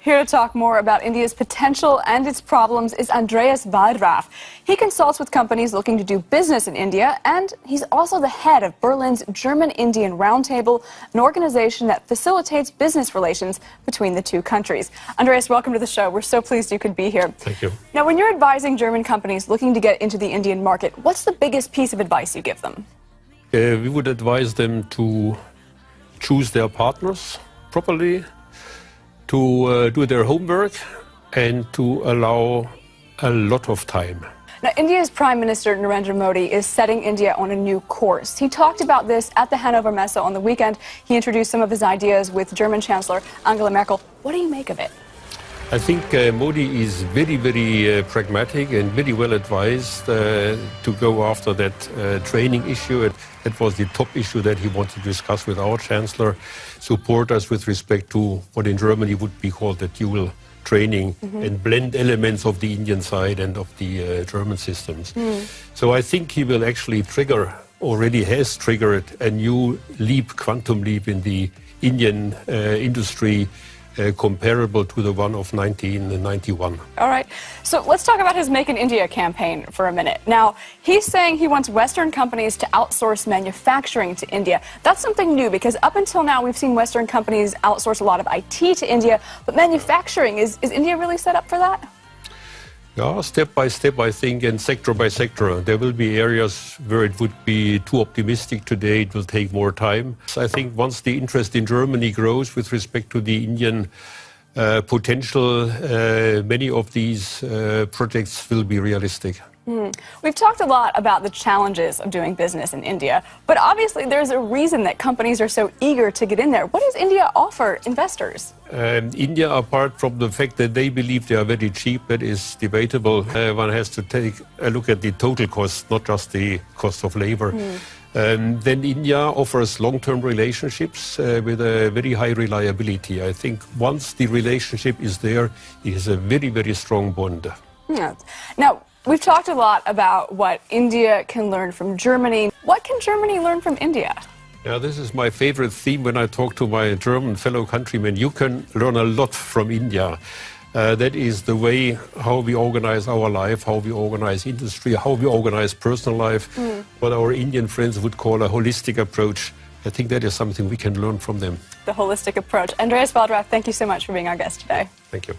Here to talk more about India's potential and its problems is Virat. He consults with companies looking to do business in India, and he's also the head of Berlin's German-Indian Roundtable, an organization that facilitates business relations between the two countries. Andreas, welcome to the show. We're so pleased you could be here. Thank you. Now, when you're advising German companies looking to get into the Indian market, what's the biggest piece of advice you give them? We would advise them to choose their partners properly, to do their homework, and to allow a lot of time. Now, India's Prime Minister Narendra Modi is setting India on a new course. He talked about this at the Hanover Messe on the weekend. He introduced some of his ideas with German Chancellor Angela Merkel. What do you make of it? I think Modi is very pragmatic and very well advised to go after that training issue. That was the top issue that he wanted to discuss with our Chancellor, support us with respect to what in Germany would be called the dual training, and blend elements of the Indian side and of the German systems. So I think he will actually trigger, already has triggered, a new leap, quantum leap in the Indian industry, comparable to the one of 1991. All right. So let's talk about his Make in India campaign for a minute. Now, he's saying he wants Western companies to outsource manufacturing to India. That's something new, because up until now we've seen Western companies outsource a lot of IT to India, but manufacturing, is India really set up for that? Yeah, step by step, I think, and sector by sector. There will be areas where it would be too optimistic today. It will take more time. So I think once the interest in Germany grows with respect to the Indian potential, many of these projects will be realistic. We've talked a lot about the challenges of doing business in India, but obviously there's a reason that companies are so eager to get in there. What does India offer investors? India, apart from the fact that they believe they are very cheap, that is debatable. One has to take a look at the total cost, not just the cost of labor. Then India offers long-term relationships with a very high reliability. I think once the relationship is there, it is a very strong bond. Yeah. Now, we've talked a lot about what India can learn from Germany. What can Germany learn from India? Yeah, this is my favorite theme when I talk to my German fellow countrymen. You can learn a lot from India. That is the way how we organize our life, how we organize industry, how we organize personal life, what our Indian friends would call a holistic approach. I think that is something we can learn from them. The holistic approach. Andreas Virat, thank you so much for being our guest today. Thank you.